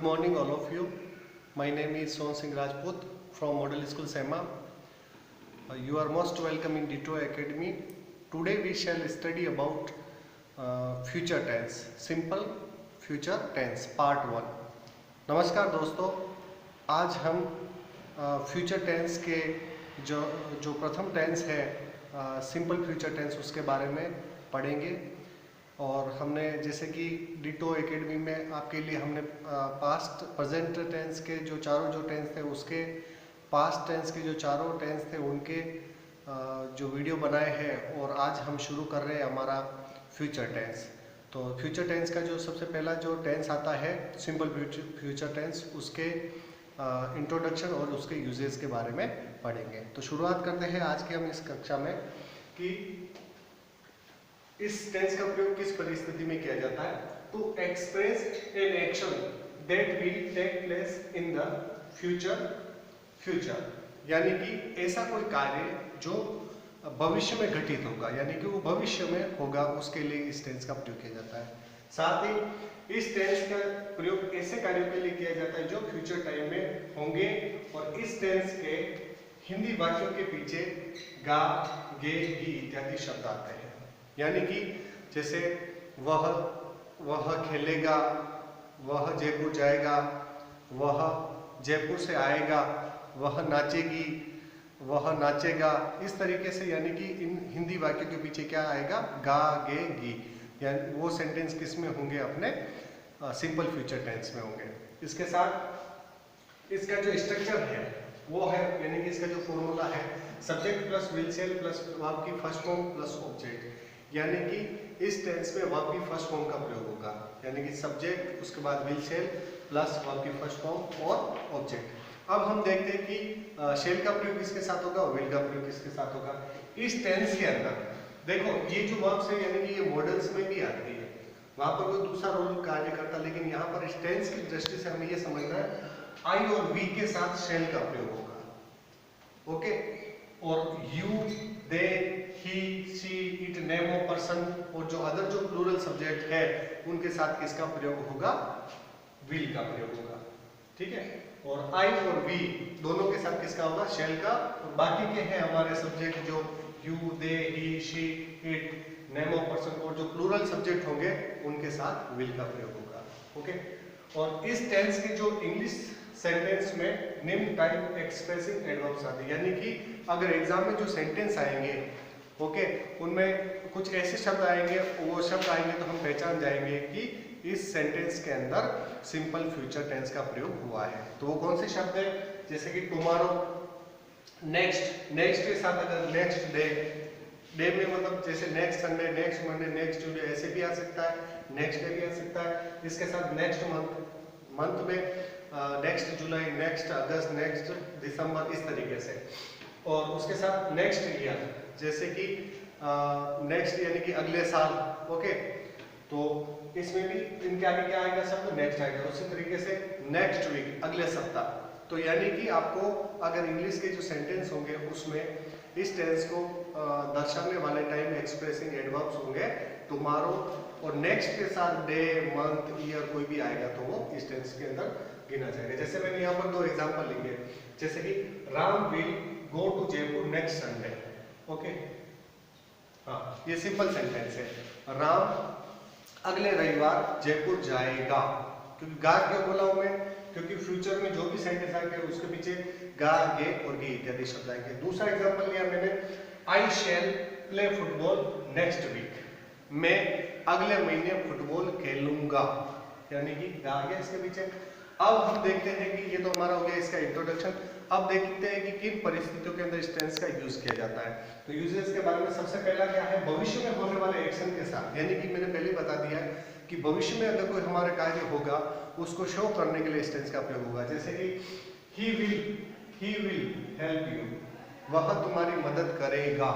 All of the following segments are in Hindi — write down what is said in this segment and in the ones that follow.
morning, all of you. My name is Son Singh Rajput from Model School SEMA. You are most welcome in Ditto Academy. Today we shall study about future tense, simple future tense, part 1. नमस्कार दोस्तों, आज हम फ्यूचर टेंस के जो प्रथम टेंस है सिंपल फ्यूचर टेंस उसके बारे में पढ़ेंगे। और हमने जैसे कि डिटो एकेडमी में आपके लिए हमने पास्ट प्रेजेंट टेंस के जो टेंस थे उसके पास्ट टेंस के जो चारों टेंस थे उनके जो वीडियो बनाए हैं, और आज हम शुरू कर रहे हैं हमारा फ्यूचर टेंस। तो फ्यूचर टेंस का जो सबसे पहला जो टेंस आता है सिंपल फ्यूचर टेंस, उसके इंट्रोडक्शन और उसके यूजेस के बारे में पढ़ेंगे। तो शुरुआत करते हैं आज के हम इस कक्षा में कि इस टेंस का प्रयोग किस परिस्थिति में किया जाता है। To express an action that will take place in the future, यानी कि ऐसा कोई कार्य जो भविष्य में घटित होगा, यानी कि वो भविष्य में होगा, उसके लिए इस टेंस का प्रयोग किया जाता है। साथ ही इस टेंस का प्रयोग ऐसे कार्यों के लिए किया जाता है जो फ्यूचर टाइम में होंगे, और इस टेंस के हिंदी वाक्यों के पीछे गा, गे, गी इत्यादि शब्द आते हैं। यानी कि जैसे वह खेलेगा, वह जयपुर जाएगा, वह जयपुर से आएगा, वह नाचेगी, वह नाचेगा, इस तरीके से, यानी कि इन हिंदी वाक्यों के पीछे क्या आएगा, गा, गे, गी, यानी वो सेंटेंस किस में होंगे, अपने सिंपल फ्यूचर टेंस में होंगे। इसके साथ इसका जो स्ट्रक्चर है वो है, यानी कि इसका जो फॉर्मूला है subject plus will shall plus verb की फर्स्ट फॉर्म प्लस ऑब्जेक्ट, यानी कि इस टेंस में वर्ब की फर्स्ट फॉर्म का प्रयोग होगा, यानी कि सब्जेक्ट उसके बाद विल सेल प्लस वर्ब की फर्स्ट फॉर्म और ऑब्जेक्ट। अब हम देखते हैं कि शेल का प्रयोग किसके साथ होगा और विल का प्रयोग किसके साथ होगा इस टेंस के अंदर। देखो ये जो वर्ब्स है, यानी कि ये मॉडल्स में भी आती है, वहां पर कोई दूसरा रोल कार्य करता, लेकिन यहाँ पर इस टेंस की दृष्टि से हमें ये समझना है आई और वी के साथ शेल का प्रयोग होगा। ओके, और you, they, he, she, it, name of person और जो अदर जो प्लूरल सब्जेक्ट है उनके साथ किसका प्रयोग होगा, विल का प्रयोग होगा। ठीक है, और आई और वी दोनों के साथ किसका होगा, शेल का, और बाकी के हैं हमारे सब्जेक्ट जो you, they, he, she, it, name of person और जो प्लूरल सब्जेक्ट होंगे उनके साथ विल का प्रयोग होगा। ओके, और इस टेंस के जो इंग्लिश सेंटेंस में निम्न टाइप एक्सप्रेसिव एडवर्ब्स आते हैं, यानी कि अगर एग्जाम में जो सेंटेंस आएंगे, ओके, उनमें कुछ ऐसे शब्द आएंगे, वो शब्द आएंगे तो हम पहचान जाएंगे कि इस सेंटेंस के अंदर सिंपल फ्यूचर टेंस का प्रयोग हुआ है। तो वो कौन से शब्द है, जैसे कि टुमारो, नेक्स्ट, नेक्स्ट के साथ अगर नेक्स्ट डे, डे में मतलब जैसे next Sunday, next Monday, next Tuesday ऐसे भी आ सकता है, नेक्स्ट डे भी आ सकता है। इसके साथ नेक्स्ट मंथ, मंथ में नेक्स्ट जुलाई, नेक्स्ट अगस्त, नेक्स्ट दिसंबर, इस तरीके से। और उसके साथ नेक्स्ट ईयर, जैसे कि नेक्स्ट यानी कि अगले साल। ओके, तो इसमें भी इनके आगे क्या आएगा, शब्द नेक्स्ट आएगा। उसी तरीके से नेक्स्ट वीक, अगले सप्ताह। तो यानी कि आपको अगर इंग्लिश के जो सेंटेंस होंगे उसमें इस टेंस को दर्शाने वाले टाइम एक्सप्रेसिंग एडवर्ब्स होंगे टुमारो, और नेक्स्ट के साथ डे, मंथ, ईयर कोई भी आएगा तो वो इस टेंस के अंदर गिना जाएगा। जैसे मैंने यहाँ पर दो एग्जांपल लिखे, जैसे कि Ram will go to Jaipur next Sunday. Okay, हाँ, ये सिंपल सेंटेंस है, राम अगले रविवार जयपुर जाएगा। क्योंकि गा क्यों बोला हूं मैं, क्योंकि फ्यूचर में जो भी सेंटेंस आएंगे उसके पीछे गा, गे और गी इत्यादि शब्द आएंगे। दूसरा एग्जांपल लिया मैंने, आई शैल प्ले फुटबॉल नेक्स्ट वीक, मैं अगले महीने फुटबॉल खेलूंगा, यानी कि गा गया इसके पीछे। अब हम देखते हैं कि ये तो हमारा हो गया इसका इंट्रोडक्शन। अब देखते हैं कि किन परिस्थितियों के अंदर इस टेंस का यूज किया जाता है। तो यूजेस के बारे में सबसे पहला क्या है, भविष्य में होने वाले एक्शन के साथ, यानी कि मैंने पहले बता दिया है कि भविष्य में अगर कोई हमारा कार्य होगा उसको शो करने के लिए इस टेंस का प्रयोग होगा। जैसे कि ही विल हेल्प यू, वह तुम्हारी मदद करेगा।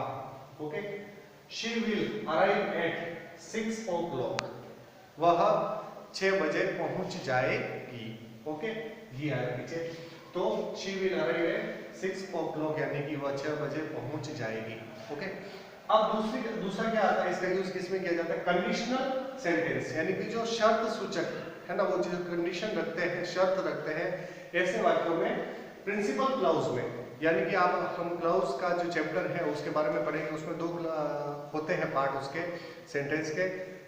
Okay, she will arrive at 6 o'clock, वह 6 बजे पहुंच जाएगी। ओके, ये आया पीछे, तो she will arrive at 6 o'clock, यानी कि वह 6 बजे पहुंच जाएगी। ओके, अब दूसरा क्या आता है, इसका यूज किसमें किया जाता है, कंडीशनल सेंटेंस, यानी कि जो शर्त सूचक है ना, वो जो कंडीशन रखते हैं, शर्त रखते हैं, ऐसे वाक्यों में प्रिंसिपल क्लाउज में, यानी कि आप हम क्लाउज का जो चैप्टर है उसके बारे में पढ़ेंगे, उसमें दो होते हैं पार्ट उसके सेंटेंस के,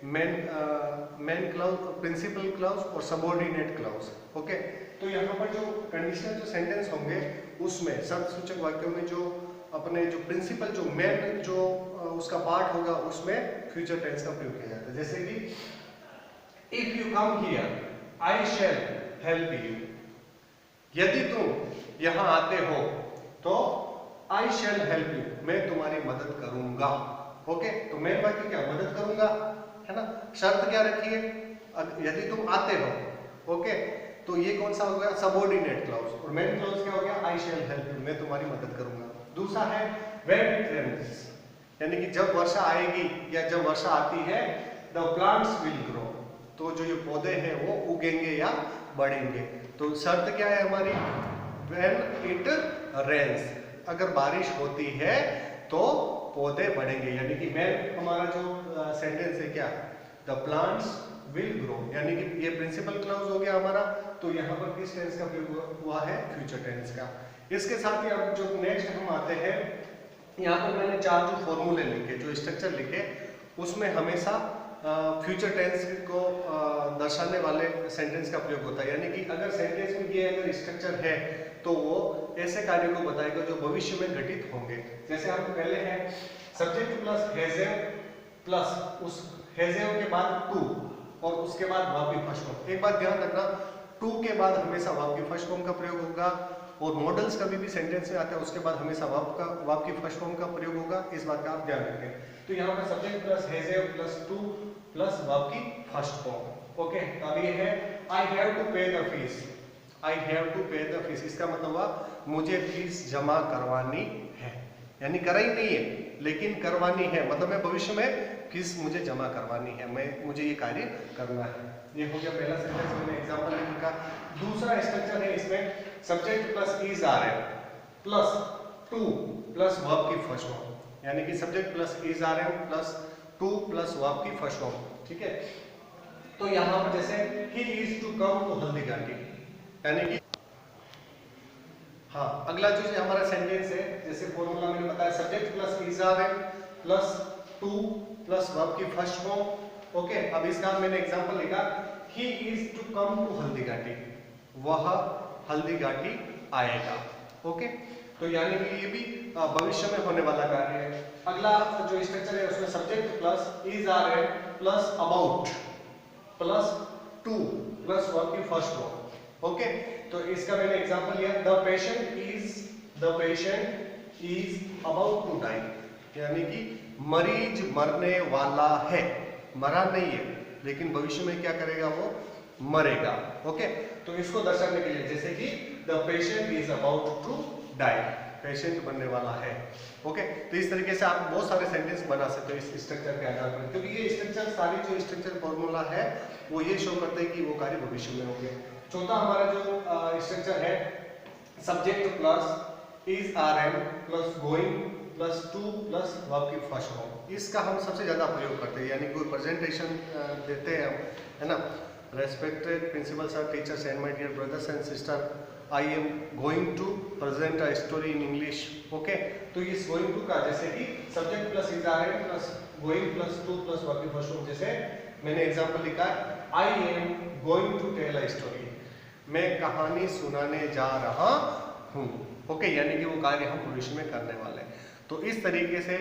मेन क्लाउज, प्रिंसिपल क्लाउज और सबऑर्डिनेट क्लाउज। ओके, तो यहाँ पर जो कंडीशनल जो सेंटेंस होंगे उसमें शर्त सूचक वाक्यों में जो अपने जो प्रिंसिपल जो मेन जो उसका पार्ट होगा उसमें फ्यूचर टेंस का प्रयोग किया जाता है। जैसे कि if you come here I shell help you, यदि तुम यहाँ आते हो तो आई शैल हेल्प यू, मैं तुम्हारी मदद करूंगा। ओके, तो मेन वाक्य क्या, मदद करूंगा, है ना। शर्त क्या रखी है, यदि तुम आते हो। ओके, तो ये कौन सा हो गया, सबऑर्डिनेट क्लाउज, और मेन क्लाउज क्या हो गया, आई शैल हेल्प यू, मैं तुम्हारी मदद करूंगा। दूसरा है व्हेन इट रेन्स, यानी कि जब वर्षा आएगी या जब वर्षा आती है, द प्लांट्स विल ग्रो, तो जो ये पौधे हैं वो उगेंगे या बढ़ेंगे। तो शर्त क्या है हमारी, व्हेन इट रेन्स, अगर बारिश होती है तो पौधे बढ़ेंगे, यानी कि मेन हमारा जो सेंटेंस है क्या, द प्लांट्स विल ग्रो, यानी कि ये प्रिंसिपल क्लाउज हो गया हमारा। तो यहाँ पर किस टेंस का प्रयोग हुआ है, फ्यूचर टेंस का। इसके साथ ही अब जो नेक्स्ट हम आते हैं, यहाँ पर मैंने 4 जो फॉर्मूले लिखे, जो स्ट्रक्चर लिखे, उसमें हमेशा फ्यूचर टेंस को दर्शाने वाले सेंटेंस का प्रयोग होता है, यानी कि अगर सेंटेंस में ये अगर स्ट्रक्चर है तो वो ऐसे कार्यों को बताएगा जो भविष्य में घटित होंगे। जैसे हम पहले है सब्जेक्ट प्लस हैज़ प्लस उस हैज़ के बाद टू और उसके बाद वर्ब की फर्स्ट फॉर्म। एक बात ध्यान रखना, टू के बाद हमेशा वर्ब की फर्स्ट फॉर्म का प्रयोग होगा, और मॉडल्स कभी भी सेंटेंस में आता है उसके बाद हमेशा वर्ब की फर्स्ट फॉर्म का प्रयोग होगा, इस बात का आप ध्यान रखें। तो यहाँ पर subject plus has plus to plus verb की फर्स्ट फॉर्म। ओके, अब ये है I have to pay the fees, I have to pay the fees, इसका मतलब हुआ मुझे फीस जमा करवानी है, यानी कराई नहीं है लेकिन करवानी है, मतलब मैं भविष्य में फीस मुझे जमा करवानी है, मुझे ये कार्य करना है। ये हो गया पहला सेंटेंस, मैंने एग्जांपल लिखा। दूसरा स्ट्रक्चर है इसमें subject plus is are am plus to plus verb की फर्स्ट फॉर्म, यानी कि subject plus is are am plus to plus verb की फर्स्ट फॉर्म। ठीक है, तो यहाँ पर जैसे he is to come to Haldighati, यानी कि हाँ, अगला जो हमारा सेंटेंस है, जैसे फॉर्मूला मैंने बताया subject plus is are am plus to plus verb की फर्स्ट फॉर्म। ओके, अब इसका मैंने एग्जांपल लिखा, he is to come to Haldighati, वह हल्दीघाटी आएगा। ओके, तो यानी कि ये भी भविष्य में होने वाला कार्य है। अगला जो स्ट्रक्चर है उसमें subject plus is are am plus about plus to plus verb की फर्स्ट फॉर्म। ओके, तो इसका मैंने एग्जांपल लिया, the patient is about to die, यानी कि मरीज मरने वाला है, मरा नहीं है लेकिन भविष्य में क्या करेगा, वो मरेगा। ओके, तो इसको दर्शाने के लिए जैसे कि the patient is about to die, patient बनने वाला है। ओके, तो इस तरीके से आप बहुत सारे सेंटेंस बना सकते हो इस स्ट्रक्चर के आधार पर, क्योंकि ये स्ट्रक्चर सारी जो स्ट्रक्चर फॉर्मूला है वो ये शो करते हैं कि वो कार्य भविष्य में होंगे। चौथा हमारा जो स्ट्रक्चर है subject plus is are am plus going plus to plus verb की फर्स्ट फॉर्म, इसका हम सबसे ज्यादा प्रयोग करते हैं, यानी कोई प्रेजेंटेशन देते हैं हम, है ना, respected principal sir, teachers and my dear brothers and sister, I am going to present a story in English. Okay, तो इस गोइंग टू का जैसे कि subject plus is are am plus going plus to plus verb की फर्स्ट फॉर्म, जैसे मैंने एग्जांपल लिखा, I am going to tell a story, मैं कहानी सुनाने जा रहा हूँ। ओके, यानी कि वो कार्य हम भविष्य में करने वाले हैं। तो इस तरीके से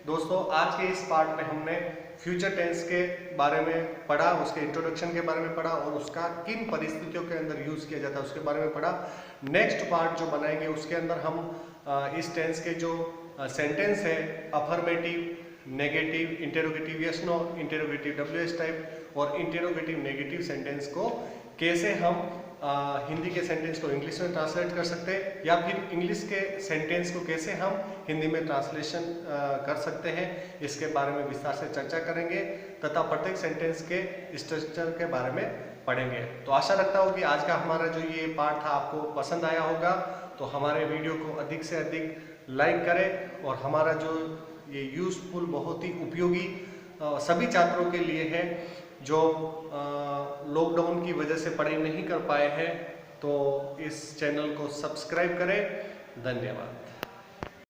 दोस्तों आज के इस पार्ट में हमने फ्यूचर टेंस के बारे में पढ़ा, उसके इंट्रोडक्शन के बारे में पढ़ा और उसका किन परिस्थितियों के अंदर यूज किया जाता है उसके बारे में पढ़ा। नेक्स्ट पार्ट जो बनाएंगे उसके अंदर हम इस टेंस के जो सेंटेंस है affirmative, negative, interrogative yes no, interrogative WH type और इंटेरोगेटिव नेगेटिव सेंटेंस को कैसे हम हिंदी के सेंटेंस को इंग्लिश में ट्रांसलेट कर सकते हैं या फिर इंग्लिश के सेंटेंस को कैसे हम हिंदी में ट्रांसलेशन कर सकते हैं, इसके बारे में विस्तार से चर्चा करेंगे तथा प्रत्येक सेंटेंस के स्ट्रक्चर के बारे में पढ़ेंगे। तो आशा रखता हूँ कि आज का हमारा जो ये पार्ट था आपको पसंद आया होगा। तो हमारे वीडियो को अधिक से अधिक लाइक करें और हमारा जो ये यूजफुल बहुत ही उपयोगी सभी छात्रों के लिए है जो लॉकडाउन की वजह से पढ़ाई नहीं कर पाए हैं तो इस चैनल को सब्सक्राइब करें। धन्यवाद।